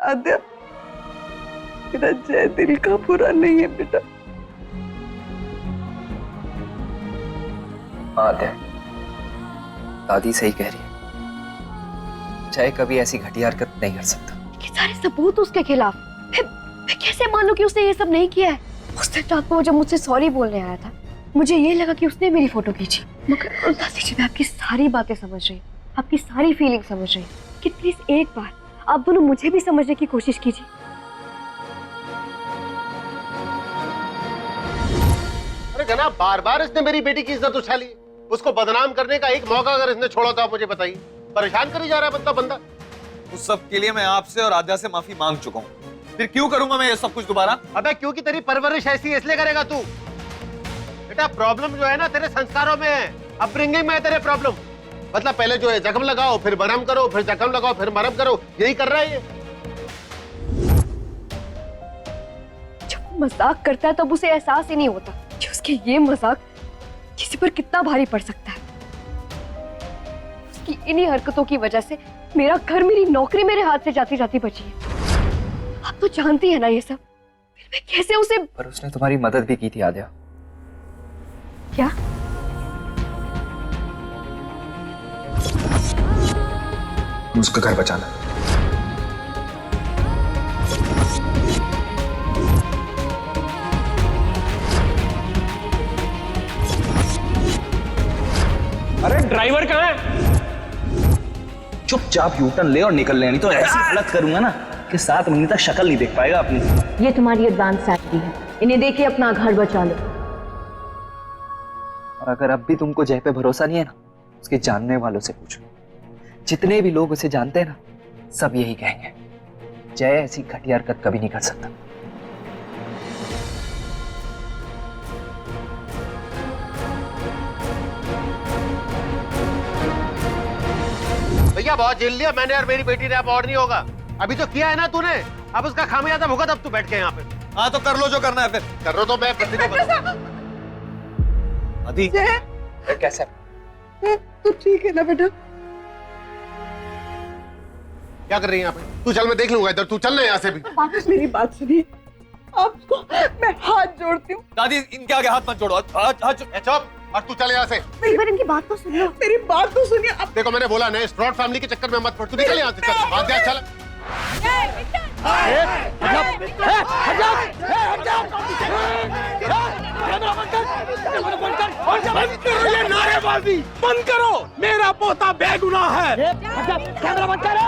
आद्या, मेरा जय दिल का बुरा नहीं है बेटा। आद्या, दादी सही कह रही है, जय कभी ऐसी घटिया हरकत नहीं कर सकता। ये सारे सबूत उसके खिलाफ, मैं कैसे मानूं कि उसने ये सब नहीं किया है? उस दिन रात को जब मुझसे सॉरी बोलने आया था, मुझे ये लगा कि उसने मेरी फोटो खींची। मगर दादी जी, मैं आपकी सारी बातें समझ रही हूँ, आपकी सारी फीलिंग समझ रही हूँ, कि प्लीज एक बार आप दोनों मुझे भी समझने की कोशिश कीजिए। अरे घना, बार बार इसने मेरी बेटी की इज्जत उछाली। उसको बदनाम करने का एक मौका अगर इसने छोड़ा तो आप मुझे बताइए। परेशान करी जा रहा है बंदा। उस सब के लिए मैं आपसे और आद्या से माफी मांग चुका हूँ, फिर क्यों करूंगा मैं ये सब कुछ दोबारा? अबे क्योंकि तेरी परवरिश ऐसी है इसलिए करेगा तू। बेटा प्रॉब्लम जो है ना तेरे संस्कारों में है, अपब्रिंगिंग में है तेरे प्रॉब्लम। मतलब पहले जो है जख्म लगाओ, फिर मरहम करो, फिर जख्म लगाओ, फिर मरहम करो, यही कर रहा है ये। जब मजाक करता है तब उसे एहसास ही नहीं होता कि उसके ये मजाक किसी पर कितना भारी पड़ सकता है। उसकी इन्हीं हरकतों की वजह से मेरा घर, मेरी नौकरी मेरे हाथ से जाती जाती बची है। आप तो जानती है ना ये सब, फिर मैं कैसे उसे। पर उसने तुम्हारी मदद भी की थी आद्या। क्या? उसका घर बचाना। अरे ड्राइवर कहाँ है? चुपचाप यूटर्न ले और निकल ले, नहीं तो ऐसी हालत करूंगा ना कि 7 महीने तक शक्ल नहीं देख पाएगा अपनी। ये तुम्हारी एडवांस सैलरी है, इन्हें देके अपना घर बचा लो। और अगर अब भी तुमको जय पे भरोसा नहीं है ना, उसके जानने वालों से पूछो। जितने भी लोग उसे जानते हैं ना, सब यही कहेंगे, जय ऐसी घटिया हरकत कभी नहीं कर सकता। भैया बहुत झेल लिया मैंने और मेरी बेटी ने, अब और नहीं होगा। अभी तो किया है ना तूने, अब उसका खामियाजा भुगत। अब तू बैठ के यहाँ पे। हाँ तो कर लो जो करना है, फिर कर लो तो मैं आदि कैसे? तू ठीक है ना बेटा? क्या कर रही है यहाँ पे? तू चल, मैं देख लूंगा इधर। तू चल ना यहाँ से भी। मेरी बात सुनिए, आपको मैं हाथ जोड़ती हूँ। दादी इनके आगे हाथ मत जोड़ो। चुप, और तू चल यहाँ से। एक बार इनकी बात तो सुन लो। मेरी बात तो सुनिए। अब देखो मैंने बोला ना, स्ट्रॉट फैमिली के चक्कर में मत पड़। तू निकल यहाँ से, चल आद्या चल। ये नारेबाजी बंद करो, मेरा पोता बेगुनाह है। कैमरा बंद करो।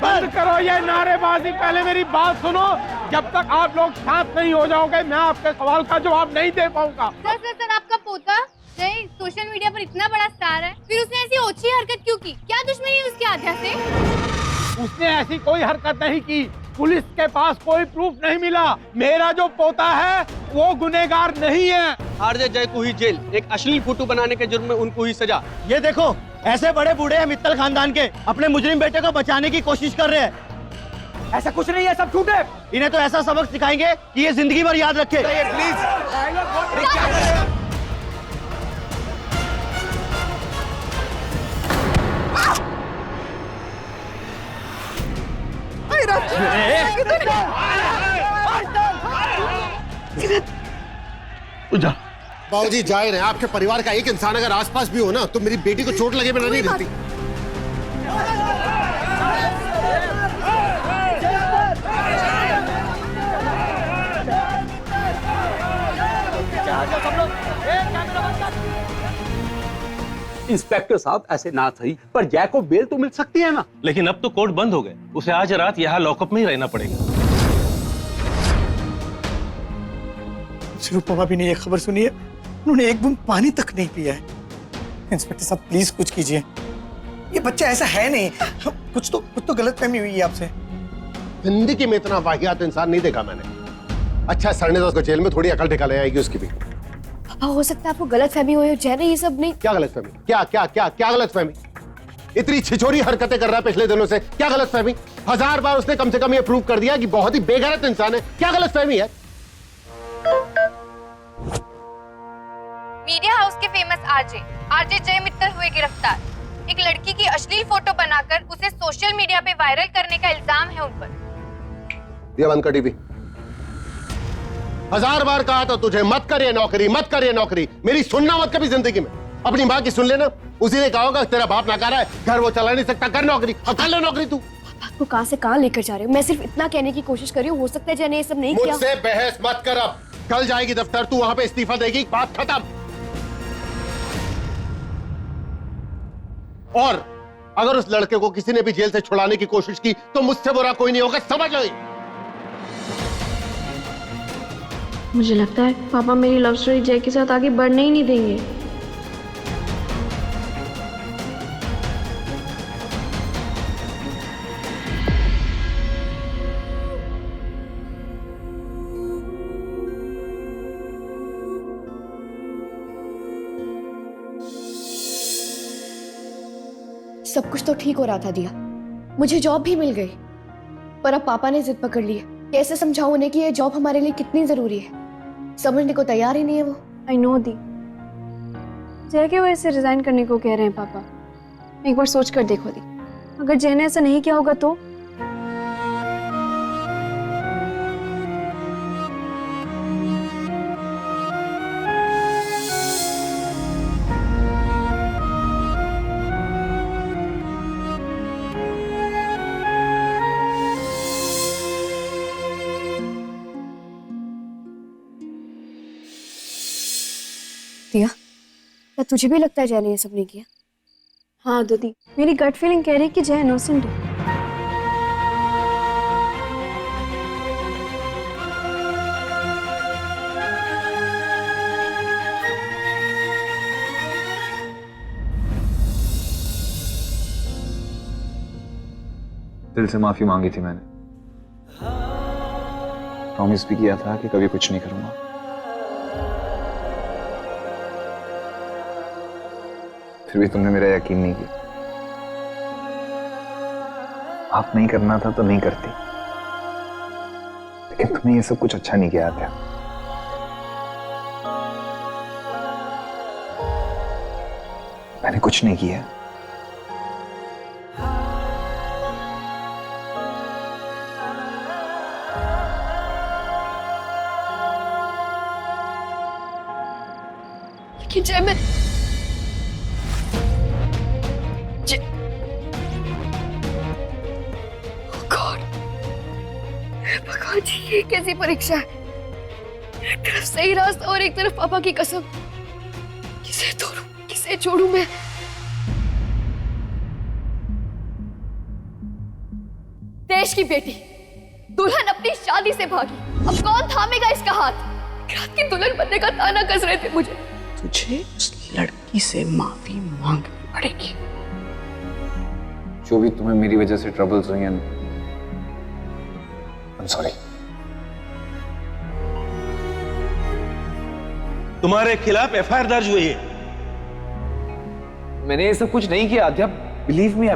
बंद करो ये नारेबाजी। पहले मेरी बात सुनो, जब तक आप लोग शांत नहीं हो जाओगे मैं आपके सवाल का जवाब नहीं दे पाऊंगा। सर आपका पोता जय सोशल मीडिया पर इतना बड़ा स्टार है, फिर उसने ऐसी ओछी हरकत क्यों की? क्या दुश्मनी है उसकी आद्या से? उसने ऐसी कोई हरकत नहीं की, पुलिस के पास कोई प्रूफ नहीं मिला। मेरा जो पोता है वो गुनहगार नहीं है। आरजे जय को ही जेल, एक अश्लील फोटो बनाने के जुर्म में उनको ही सजा। ये देखो, ऐसे बड़े बूढ़े हैं मित्तल खानदान के, अपने मुजरिम बेटे को बचाने की कोशिश कर रहे हैं। ऐसा कुछ नहीं है, सब झूठ है। इन्हें तो ऐसा सबक सिखाएंगे कि ये जिंदगी भर याद रखे। बाबूजी जाहिर है आपके परिवार का एक इंसान अगर आसपास भी हो ना, तो मेरी बेटी को चोट लगे बिना नहीं रहती। इंस्पेक्टर साहब ऐसे ना सही, पर जय को बेल तो मिल सकती है ना। लेकिन अब तो कोर्ट बंद हो गए, उसे आज रात यहाँ लॉकअप में ही रहना पड़ेगा। रूपमा भी ने ये खबर सुनी है, उन्होंने एक बूंद पानी तक नहीं पिया है। इंस्पेक्टर साहब प्लीज कुछ कीजिए, ये बच्चा ऐसा है नहीं। कुछ तो गलतफहमी हुई है आपसे। जिंदगी में इतना वाहियात इंसान नहीं देखा मैंने। अच्छा सर ने तो उसको जेल में थोड़ी अकल ठिकाने आएगी उसकी भी। पापा हो सकता है आपको गलतफहमी हुई हो, जय ने ये सब नहीं। क्या गलतफहमी? क्या गलतफहमी? इतनी छिछोरी हरकतें कर रहा है पिछले दिनों से, क्या गलतफहमी? 1000 बार उसने कम से कम ये प्रूव कर दिया कि बहुत ही बेगैरत इंसान है। क्या गलतफहमी है? के फेमस आरजे जय मित्तल हुए गिरफ्तार। एक लड़की की अश्लील फोटो बनाकर उसे सोशल मीडिया पे वायरल करने का इल्जाम है उन पर। ये बंद कर टीवी। 1000 बार कहा था तुझे मत कर ये नौकरी, मत कर ये नौकरी। मेरी सुनना मत कभी जिंदगी में। अपनी माँ की सुन लेना, उसी ने कहा होगा तेरा बाप नकारा है, घर वो चला नहीं सकता, कर नौकरी। अब कर ले नौकरी तू। आपको कहां से कहां लेकर जा रहे हो? मैं सिर्फ इतना कहने की कोशिश कर रही हूँ, हो सकता है जय ने ये सब नहीं किया। मुझसे बहस मत कर। अब कल जाएगी दफ्तर, तू वहां पे इस्तीफा देगी, बात खत्म। और अगर उस लड़के को किसी ने भी जेल से छुड़ाने की कोशिश की तो मुझसे बुरा कोई नहीं होगा, समझ लो। मुझे लगता है पापा मेरी लव स्टोरी जय के साथ आगे बढ़ने ही नहीं देंगे। सब कुछ तो ठीक हो रहा था दिया, मुझे जॉब भी मिल गई, पर अब पापा ने जिद पकड़ ली है। कैसे समझाऊं उन्हें कि ये जॉब हमारे लिए कितनी जरूरी है? समझने को तैयार ही नहीं है वो। आई नो दी, जय की वजह से रिजाइन करने को कह रहे हैं पापा। एक बार सोच कर देखो दी, अगर जय ने ऐसा नहीं किया होगा तो? दिया, क्या तुझे भी लगता है जय ने ये सब नहीं किया? हाँ दीदी, मेरी गट फीलिंग कह रही है कि जय इनोसेंट है। दिल से माफी मांगी थी मैंने, प्रॉमिस भी किया था कि कभी कुछ नहीं करूंगा। फिर भी तुमने मेरा यकीन नहीं किया। आप नहीं करना था तो नहीं करती, लेकिन तुमने ये सब कुछ अच्छा नहीं किया था। मैंने कुछ नहीं किया। लेकिन जय मैं भगवान जी, ये कैसी परीक्षा है? एक तरफ सही रास्ता और एक तरफ पापा की कसम। किसे तोड़ूं, किसे छोड़ूं मैं? देश की बेटी दुल्हन अपनी शादी से भागी, अब कौन थामेगा इसका हाथ? रात की दुल्हन बनने का ताना कस रहे थे मुझे। तुझे उस लड़की से माफी मांगनी पड़ेगी। जो भी तुम्हें मेरी वजह से ट्रबल्स हुई हैं, I'm sorry। तुम्हारे खिलाफ एफआईआर दर्ज हुई है। मैंने ये सब कुछ नहीं किया आद्या, बिलीव मी।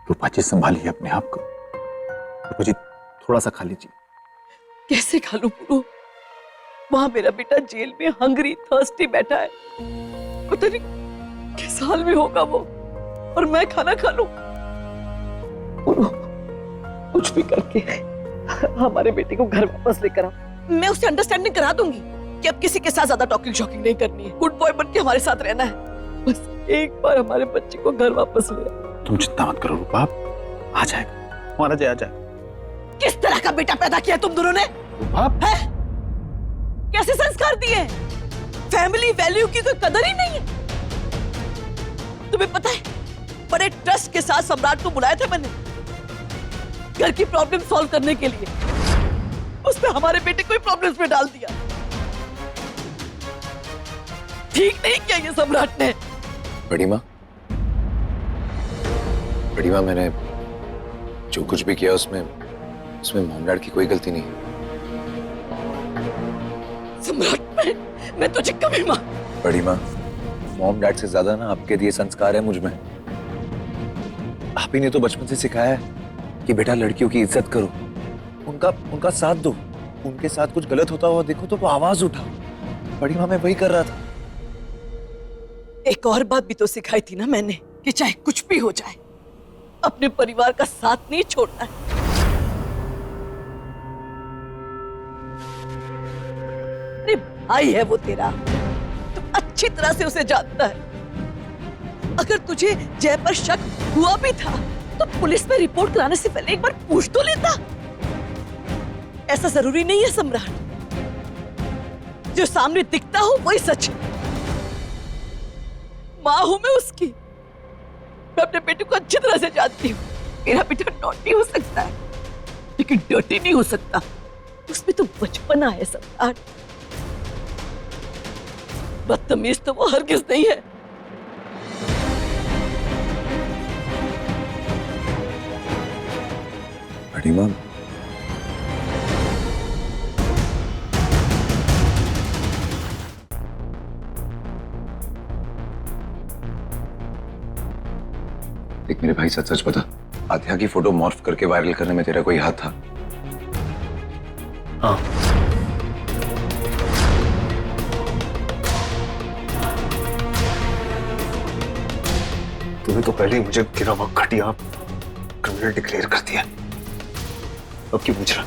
रूपा जी संभालिए अपने आप को। रूपा जी थोड़ा सा खा लीजिए। कैसे खा लूं पूरो? वहां मेरा बेटा जेल में हंगरी थर्स्टी बैठा है, पता नहीं किस हाल में होगा वो, और मैं खाना खा लूं? पूरो, कुछ भी करके हमारे बेटे को घर वापस लेकर आओ। मैं उससे अंडरस्टैंडिंग करा दूंगी कि अब किसी के साथ ज्यादा टॉकिंग शॉकिंग नहीं करनी है, गुड बॉय बन के हमारे साथ रहना है। बस एक बार हमारे बच्चे को घर वापस ले आओ। तुम चिंता मत करो रूपा, आ जाएगा, हमारा जय आ जाएगा। किस तरह का बेटा पैदा किया तुम दोनों ने? रूपा, है? कैसे संस्कार दिए? फैमिली वैल्यू की कोई कदर ही नहीं है। तुम्हें पता है, बड़े ट्रस्ट के साथ सम्राट को बुलाया था मैंने घर की प्रॉब्लम सॉल्व करने के लिए, उसने हमारे बेटे को प्रॉब्लम्स में डाल दिया। ठीक नहीं किया ये सम्राट ने। बड़ी माँ, मैंने जो कुछ भी किया उसमें मॉम डैड की कोई गलती नहीं है। सम्राट, मैं तुझे कभी मां। बड़ी माँ, मॉम डैड से ज्यादा ना आपके दिए संस्कार है मुझ में। आप ही ने तो बचपन से सिखाया है कि बेटा लड़कियों की इज्जत करो, उनका साथ दो, उनके साथ कुछ गलत होता हुआ देखो तो वो आवाज उठाओ। बड़ी माँ, मैं वही कर रहा था। एक और बात भी तो सिखाई थी ना मैंने कि चाहे कुछ भी हो जाए अपने परिवार का साथ नहीं छोड़ना है। अरे भाई है वो तेरा, तू अच्छी तरह से उसे जानता है। अगर तुझे जय पर शक हुआ भी था तो पुलिस में रिपोर्ट कराने से पहले एक बार पूछ तो लेता। ऐसा जरूरी नहीं है सम्राट, जो सामने दिखता हो वही सच है। मां हूं मैं उसकी, मैं अपने बेटे को अच्छी तरह से जानती हूँ। मेरा बेटा नॉटी हो सकता है लेकिन डर्टी नहीं हो सकता। उसमें तो बचपना है सम्राट। बदतमीज तो वो हरगिज नहीं है। बड़ी माँ, देख मेरे भाई, सच सच बता, आध्या की फोटो मॉर्फ करके वायरल करने में तेरा कोई हाथ था? हाँ। तूने तो पहले ही मुझे गिरा हुआ घटिया क्रिमिनल डिक्लेयर कर दिया, अब क्यों पूछ रहा?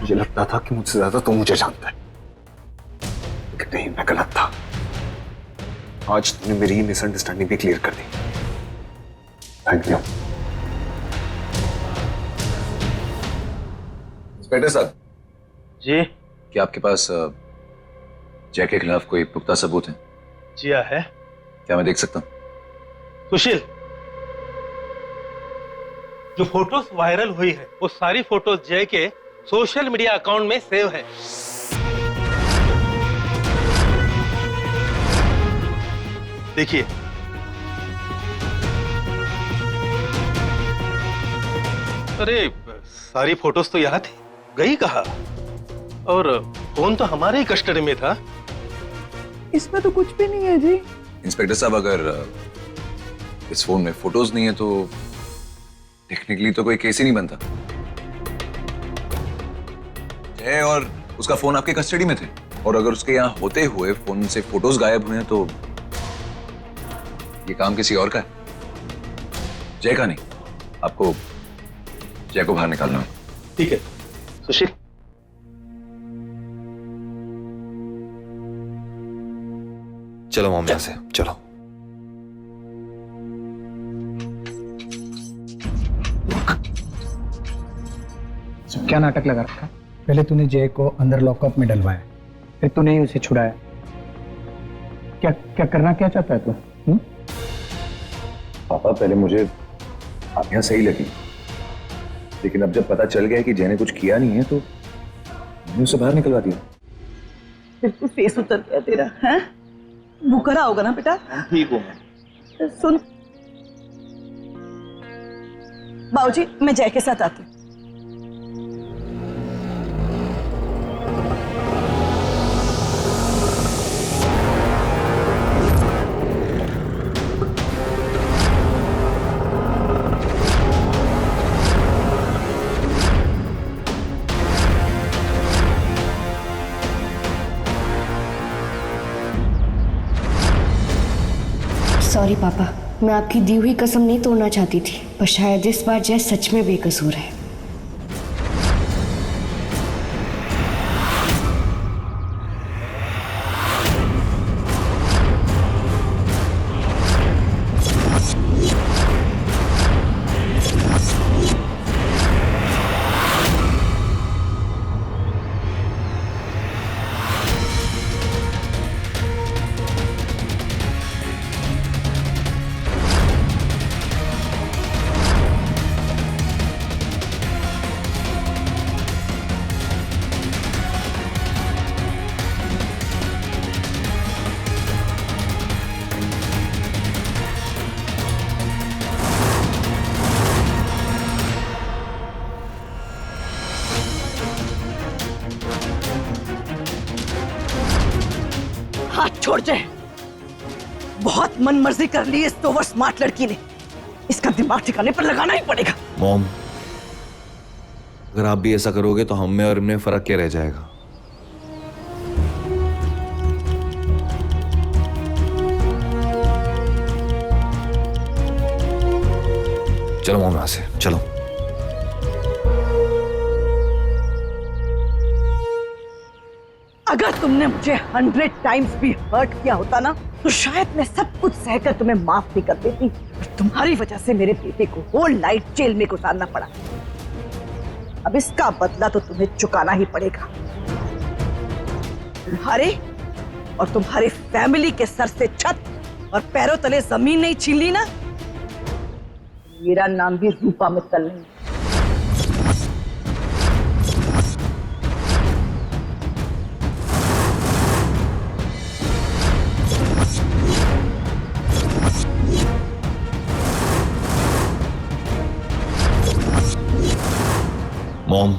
मुझे लगता था कि मुझसे ज्यादा तू मुझे जानता है, लेकिन नहीं, मैं गलत था। आज तूने मेरी ही मिसअंडरस्टैंडिंग भी क्लियर कर दी। Thank you. इंस्पेक्टर साहब जी, क्या आपके पास जय के खिलाफ कोई पुख्ता सबूत है? जी है। क्या मैं देख सकता हूं? सुशील, जो फोटोज वायरल हुई है वो सारी फोटोज जय के सोशल मीडिया अकाउंट में सेव है। देखिए, अरे सारी फोटोज तो यहाँ थी, गई कहाँ? और फोन तो हमारे ही कस्टडी में था। इसमें तो कुछ भी नहीं है जी। इंस्पेक्टर साहब, अगर इस फोन में फोटोज नहीं है तो टेक्निकली तो कोई केस ही नहीं बनता। जय और उसका फोन आपके कस्टडी में थे, और अगर उसके यहाँ होते हुए फोन से फोटोज गायब हुए हैं तो ये काम किसी और का है, जय का नहीं। आपको जय को बाहर निकालना है। ठीक है सुशील। चलो मॉम, यहाँ से चलो। क्या नाटक लगा रखा? पहले तूने जय को अंदर लॉकअप में डलवाया, फिर तूने ही उसे छुड़ाया। क्या क्या करना क्या चाहता है तू? पापा, पहले मुझे आध्या सही लगी, लेकिन अब जब पता चल गया कि जय ने कुछ किया नहीं है तो मैंने उसे बाहर निकलवा दिया। बिल्कुल फेस उतर गया तेरा, है? बुखारा होगा ना बेटा? ठीक हूँ। सुन बाबूजी, मैं जय के साथ आती हूँ। सॉरी पापा, मैं आपकी दी हुई कसम नहीं तोड़ना चाहती थी, पर शायद इस बार जय सच में बेकसूर है। छोड़ जाए। बहुत मन मर्जी कर ली इस ओवर स्मार्ट लड़की ने, इसका दिमाग ठिकाने पर लगाना ही पड़ेगा। मॉम, अगर आप भी ऐसा करोगे तो हम में और इनमें फर्क क्या रह जाएगा? चलो मॉम, यहां से चलो। अगर तुमने मुझे 100 टाइम्स भी हर्ट किया होता ना, तो शायद मैं सब कुछ सहकर तुम्हें माफ भी कर देती। पर तुम्हारी वजह से मेरे बेटे को होल लाइफ जेल में गुजारना पड़ा। अब इसका बदला तो तुम्हें चुकाना ही पड़ेगा। तुम्हारे और तुम्हारी फैमिली के सर से छत और पैरों तले जमीन नहीं छीन ली ना, मेरा नाम भी रूपा मित्तल नहीं। मॉम,